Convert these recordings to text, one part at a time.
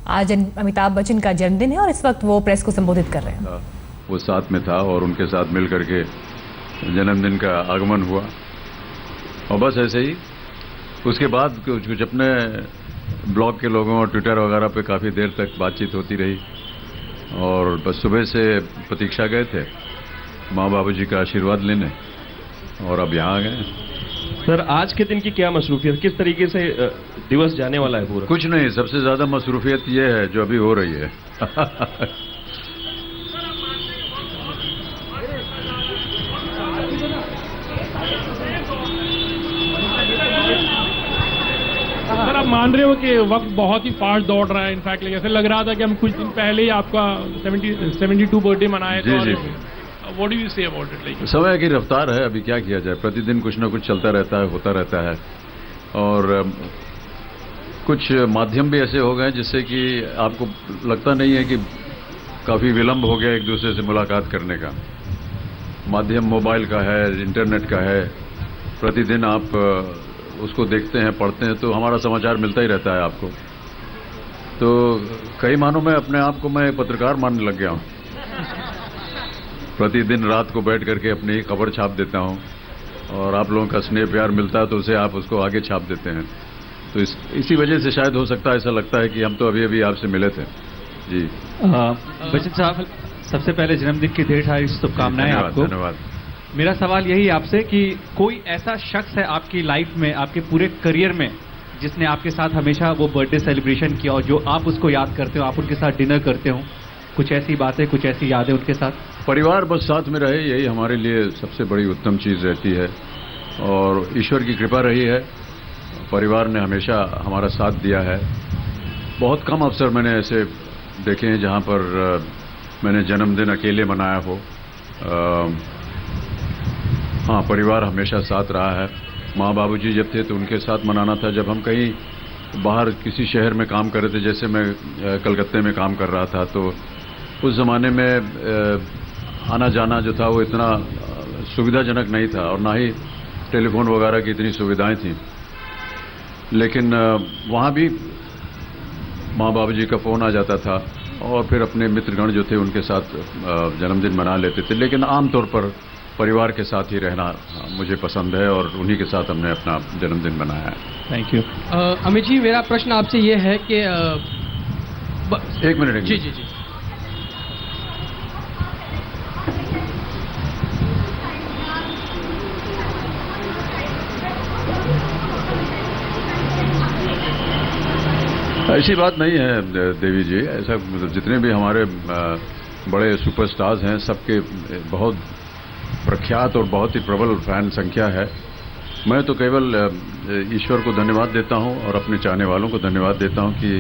आज अमिताभ बच्चन का जन्मदिन है और इस वक्त वो प्रेस को संबोधित कर रहे हैं। वो साथ में था और उनके साथ मिल करके जन्मदिन का आगमन हुआ और बस ऐसे ही उसके बाद कुछ अपने ब्लॉग के लोगों और ट्विटर वगैरह पे काफ़ी देर तक बातचीत होती रही और बस सुबह से प्रतीक्षा गए थे माँ बाबूजी का आशीर्वाद लेने और अब यहाँ आ गए। सर आज के दिन की क्या मसरूफियत, किस तरीके से दिवस जाने वाला है पूरा? कुछ नहीं, सबसे ज़्यादा मसरूफियत ये है जो अभी हो रही है। सर आप मान रहे हो कि वक्त बहुत ही फास्ट दौड़ रहा है, इनफैक्ट ऐसे लग रहा था कि हम कुछ दिन पहले ही आपका 72 बर्थडे मनाए थे। जी। What do you say about it? Like समय की रफ्तार है, अभी क्या किया जाए, प्रतिदिन कुछ ना कुछ चलता रहता है, होता रहता है और कुछ माध्यम भी ऐसे हो गए जिससे कि आपको लगता नहीं है कि काफ़ी विलंब हो गया एक दूसरे से मुलाकात करने का। माध्यम मोबाइल का है, इंटरनेट का है, प्रतिदिन आप उसको देखते हैं, पढ़ते हैं तो हमारा समाचार मिलता ही रहता है आपको। तो कई मानों में अपने आप को मैं पत्रकार मानने लग गया हूँ। प्रतिदिन रात को बैठ करके अपनी खबर छाप देता हूँ और आप लोगों का स्नेह प्यार मिलता है तो उसे आप उसको आगे छाप देते हैं। तो इसी वजह से शायद हो सकता है, ऐसा लगता है कि हम तो अभी अभी आपसे मिले थे। जी बच्चन साहब, सबसे पहले जन्मदिन की ढेर सारी शुभकामनाएं आपको। धन्यवाद। मेरा सवाल यही आपसे कि कोई ऐसा शख्स है आपकी लाइफ में, आपके पूरे करियर में, जिसने आपके साथ हमेशा वो बर्थडे सेलिब्रेशन किया और जो आप उसको याद करते हो, आप उनके साथ डिनर करते हो, कुछ ऐसी बातें, कुछ ऐसी यादें उनके साथ? परिवार बस साथ में रहे, यही हमारे लिए सबसे बड़ी उत्तम चीज़ रहती है और ईश्वर की कृपा रही है। परिवार ने हमेशा हमारा साथ दिया है। बहुत कम अवसर मैंने ऐसे देखे हैं जहाँ पर मैंने जन्मदिन अकेले मनाया हो। हाँ, परिवार हमेशा साथ रहा है। माँ बाबूजी जब थे तो उनके साथ मनाना था। जब हम कहीं बाहर किसी शहर में काम कर रहे थे, जैसे मैं कलकत्ते में काम कर रहा था, तो उस ज़माने में आना जाना जो था वो इतना सुविधाजनक नहीं था और ना ही टेलीफोन वगैरह की इतनी सुविधाएं थी। लेकिन वहाँ भी माँ बाबूजी का फ़ोन आ जाता था और फिर अपने मित्रगण जो थे उनके साथ जन्मदिन मना लेते थे। लेकिन आमतौर पर परिवार के साथ ही रहना मुझे पसंद है और उन्हीं के साथ हमने अपना जन्मदिन मनाया है। Thank you. अमित जी, मेरा प्रश्न आपसे ये है कि एक मिनट। जी। ऐसी बात नहीं है देवी जी, ऐसा जितने भी हमारे बड़े सुपरस्टार्स हैं सबके बहुत प्रख्यात और बहुत ही प्रबल फैन संख्या है। मैं तो केवल ईश्वर को धन्यवाद देता हूं और अपने चाहने वालों को धन्यवाद देता हूं कि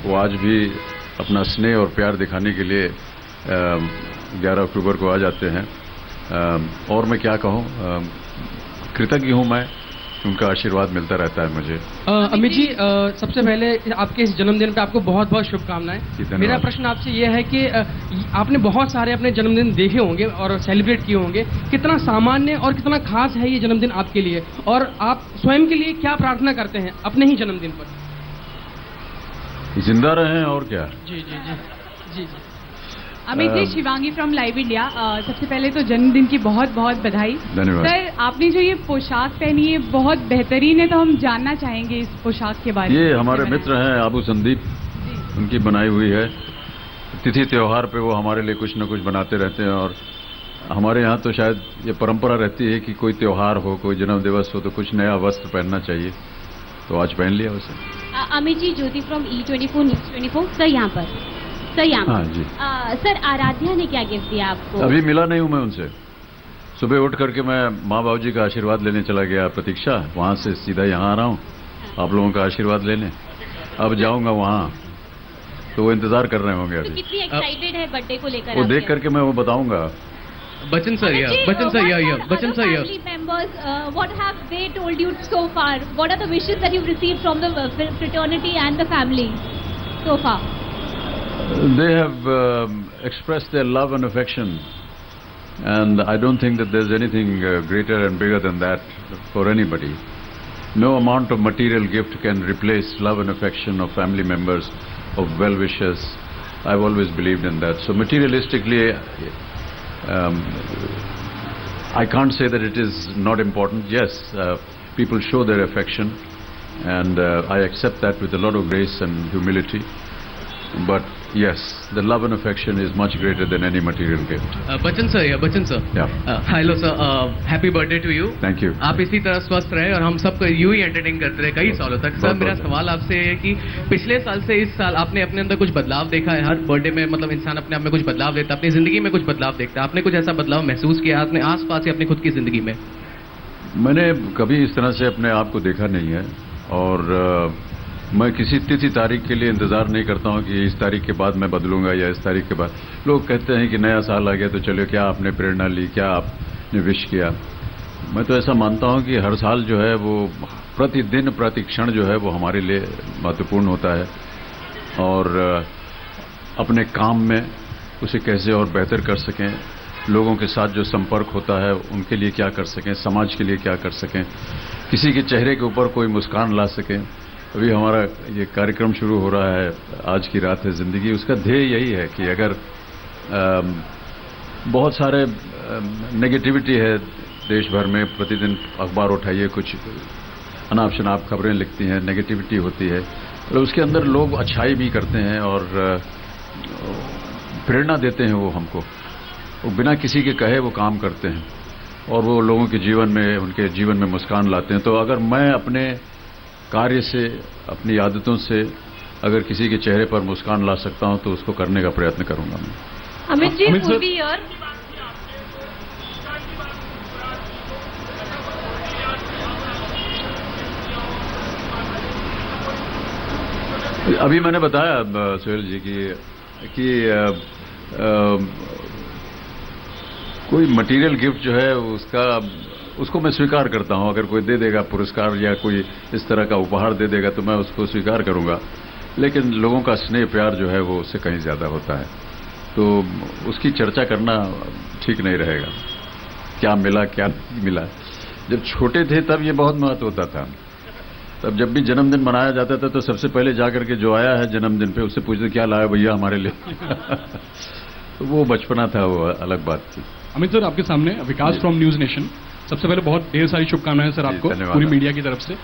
वो आज भी अपना स्नेह और प्यार दिखाने के लिए 11 अक्टूबर को आ जाते हैं। और मैं क्या कहूं, कृतज्ञ हूं मैं, उनका आशीर्वाद मिलता रहता है मुझे। अमित जी, सबसे पहले आपके इस जन्मदिन पे आपको बहुत बहुत शुभकामनाएं। मेरा प्रश्न आपसे यह है कि आपने बहुत सारे अपने जन्मदिन देखे होंगे और सेलिब्रेट किए होंगे। कितना सामान्य और कितना खास है ये जन्मदिन आपके लिए, और आप स्वयं के लिए क्या प्रार्थना करते हैं अपने ही जन्मदिन पर? जिंदा रहें और क्या। जी। Amit ji, Shivangi from live India. सबसे पहले तो जन्मदिन की बहुत बहुत बधाई। धन्यवाद। सर, आपने जो ये पोशाक पहनी है बहुत बेहतरीन है, तो हम जानना चाहेंगे इस पोशाक के बारे में। ये हमारे मित्र हैं आबू संदीप, उनकी बनाई हुई है। तिथि त्योहार पे वो हमारे लिए कुछ न कुछ बनाते रहते हैं और हमारे यहाँ तो शायद ये परंपरा रहती है कि कोई त्योहार हो, कोई जन्म दिवस हो तो कुछ नया वस्त्र पहनना चाहिए, तो आज पहन लिया उसे। अमित जी, ज्योति फ्रॉम E24 न्यूज़ 24। सर यहाँ पर हाँ जी। सर, आराध्या ने क्या गिफ्ट दिया आपको? अभी मिला नहीं हूँ मैं उनसे। सुबह उठ करके मैं माँ बाबूजी का आशीर्वाद लेने चला गया प्रतीक्षा, वहाँ से सीधा यहाँ आ रहा हूँ आप लोगों का आशीर्वाद लेने। अब जाऊँगा वहाँ तो वो इंतजार कर रहे होंगे। तो कितनी एक्साइटेड है बर्थडे को लेकर? वो देख करके मैं वो बताऊंगा। Bachchan sir, Bachchan sir, family members, what have they told you so far? What are the wishes that you've received from the fraternity and the family so far? They have expressed their love and affection, and I don't think that there's anything greater and bigger than that for anybody. No amount of material gift can replace love and affection of family members, of well-wishers. I've always believed in that. So materialistically, I can't say that it is not important. Yes, people show their affection, and I accept that with a lot of grace and humility. But yes, the love and affection is much greater than any material gift. Bachchan sir Yeah. Hello sir, happy birthday to you. Thank you. आप इसी तरह स्वस्थ रहे और हम सबको यूं ही entertain करते रहे कई सालों तक। सर, मेरा सवाल आपसे है कि पिछले साल से इस साल आपने अपने अंदर कुछ बदलाव देखा है? हर बर्थडे में मतलब इंसान अपने आप में कुछ बदलाव देता है, अपनी जिंदगी में कुछ बदलाव देखता है। आपने कुछ ऐसा बदलाव महसूस किया अपने आसपास या अपनी खुद की जिंदगी में? मैंने कभी इस तरह से अपने आप को देखा नहीं है, और मैं किसी तिथि तारीख के लिए इंतजार नहीं करता हूं कि इस तारीख के बाद मैं बदलूंगा या इस तारीख के बाद। लोग कहते हैं कि नया साल आ गया तो चलो, क्या आपने प्रेरणा ली, क्या आपने विश किया। मैं तो ऐसा मानता हूं कि हर साल जो है वो प्रतिदिन प्रति क्षण जो है वो हमारे लिए महत्वपूर्ण होता है, और अपने काम में उसे कैसे और बेहतर कर सकें, लोगों के साथ जो संपर्क होता है उनके लिए क्या कर सकें, समाज के लिए क्या कर सकें, किसी के चेहरे के ऊपर कोई मुस्कान ला सकें। अभी हमारा ये कार्यक्रम शुरू हो रहा है, आज की रात है जिंदगी, उसका ध्येय यही है कि अगर बहुत सारे नेगेटिविटी है देश भर में, प्रतिदिन अखबार उठाइए, कुछ अनाप शनाप खबरें लिखती हैं, नेगेटिविटी होती है, और उसके अंदर लोग अच्छाई भी करते हैं और प्रेरणा देते हैं। वो हमको वो बिना किसी के कहे वो काम करते हैं, और वो लोगों के जीवन में, उनके जीवन में मुस्कान लाते हैं। तो अगर मैं अपने कार्य से, अपनी आदतों से अगर किसी के चेहरे पर मुस्कान ला सकता हूं तो उसको करने का प्रयत्न करूंगा मैं। अमित जी, पूर्वी और अभी मैंने बताया सोहेल जी कि कोई मटेरियल गिफ्ट जो है उसको मैं स्वीकार करता हूं। अगर कोई दे देगा पुरस्कार या कोई इस तरह का उपहार दे देगा तो मैं उसको स्वीकार करूंगा, लेकिन लोगों का स्नेह प्यार जो है वो उससे कहीं ज्यादा होता है, तो उसकी चर्चा करना ठीक नहीं रहेगा। क्या मिला क्या नहीं मिला। जब छोटे थे तब ये बहुत महत्व होता था। तब जब भी जन्मदिन मनाया जाता था तो सबसे पहले जाकर के जो आया है जन्मदिन पे उससे पूछते क्या लाया भैया हमारे लिए। तो वो बचपना था, वो अलग बात थी। अमित सर, आपके सामने विकास फ्रॉम न्यूज नेशन। सबसे पहले बहुत ढेर सारी शुभकामनाएं सर आपको पूरी मीडिया की तरफ से।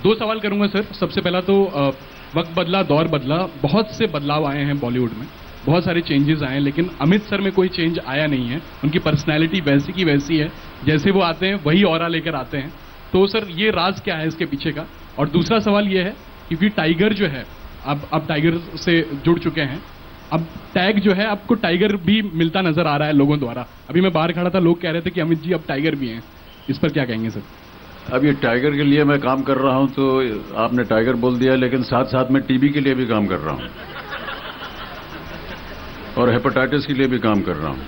2 सवाल करूंगा सर। सबसे पहला तो वक्त बदला, दौर बदला, बहुत से बदलाव आए हैं बॉलीवुड में, बहुत सारे चेंजेस आए हैं, लेकिन अमित सर में कोई चेंज आया नहीं है। उनकी पर्सनैलिटी वैसी की वैसी है, जैसे वो आते हैं वही ऑरा लेकर आते हैं। तो सर ये राज क्या है इसके पीछे का? और दूसरा सवाल ये है, क्योंकि टाइगर जो है अब टाइगर से जुड़ चुके हैं, अब टैग जो है आपको टाइगर भी मिलता नजर आ रहा है लोगों द्वारा। अभी मैं बाहर खड़ा था, लोग कह रहे थे कि अमित जी अब टाइगर भी हैं, इस पर क्या कहेंगे सर? अब ये टाइगर के लिए मैं काम कर रहा हूं तो आपने टाइगर बोल दिया, लेकिन साथ साथ में टीबी के लिए भी काम कर रहा हूं और हेपेटाइटिस के लिए भी काम कर रहा हूं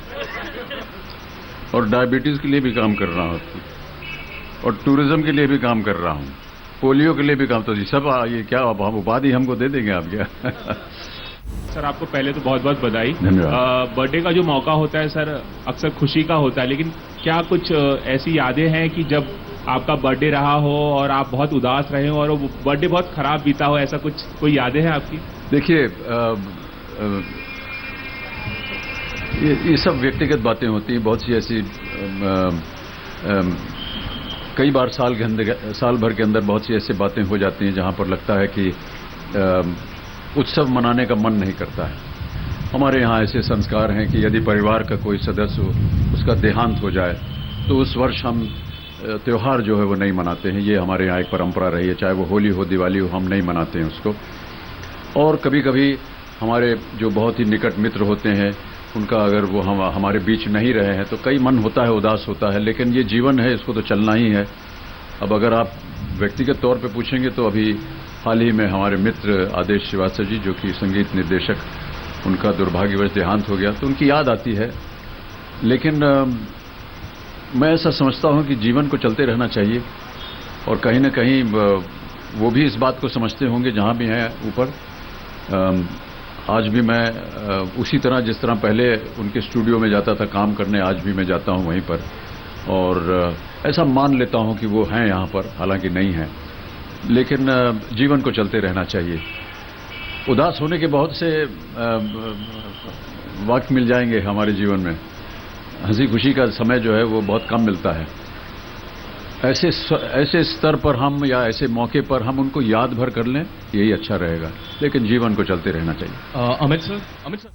और डायबिटीज के लिए भी काम कर रहा हूं और टूरिज्म के लिए भी काम कर रहा हूं, पोलियो के लिए भी काम। तो ये सब ये क्या हम उपाधि हमको दे देंगे आप क्या? सर आपको पहले तो बहुत बहुत बधाई। धन्यवाद। बर्थडे का जो मौका होता है सर अक्सर खुशी का होता है, लेकिन क्या कुछ ऐसी यादें हैं कि जब आपका बर्थडे रहा हो और आप बहुत उदास रहे हो और वो बर्थडे बहुत खराब बीता हो, ऐसा कुछ कोई यादें हैं आपकी? देखिए ये सब व्यक्तिगत बातें होती हैं। बहुत सी ऐसी कई बार साल भर के अंदर बहुत सी ऐसी बातें हो जाती हैं जहां पर लगता है कि उत्सव मनाने का मन नहीं करता है। हमारे यहाँ ऐसे संस्कार हैं कि यदि परिवार का कोई सदस्य हो, उसका देहांत हो जाए तो उस वर्ष हम त्योहार जो है वो नहीं मनाते हैं। ये हमारे यहाँ एक परंपरा रही है, चाहे वो होली हो दिवाली हो, हम नहीं मनाते हैं उसको। और कभी कभी हमारे जो बहुत ही निकट मित्र होते हैं उनका अगर वो हमारे बीच नहीं रहे हैं तो कई मन होता है, उदास होता है, लेकिन ये जीवन है, इसको तो चलना ही है। अब अगर आप व्यक्तिगत तौर पे पूछेंगे तो अभी हाल ही में हमारे मित्र आदेश श्रीवास्तव जी जो कि संगीत निर्देशक, उनका दुर्भाग्यवश देहांत हो गया, तो उनकी याद आती है। लेकिन मैं ऐसा समझता हूं कि जीवन को चलते रहना चाहिए और कहीं न कहीं वो भी इस बात को समझते होंगे जहां भी हैं ऊपर। आज भी मैं उसी तरह जिस तरह पहले उनके स्टूडियो में जाता था काम करने, आज भी मैं जाता हूं वहीं पर और ऐसा मान लेता हूं कि वो हैं यहाँ पर, हालांकि नहीं हैं। लेकिन जीवन को चलते रहना चाहिए। उदास होने के बहुत से वक्त मिल जाएंगे हमारे जीवन में, हंसी खुशी का समय जो है वो बहुत कम मिलता है। ऐसे स्तर पर हम या ऐसे मौके पर हम उनको याद भर कर लें, यही अच्छा रहेगा, लेकिन जीवन को चलते रहना चाहिए। अमित सर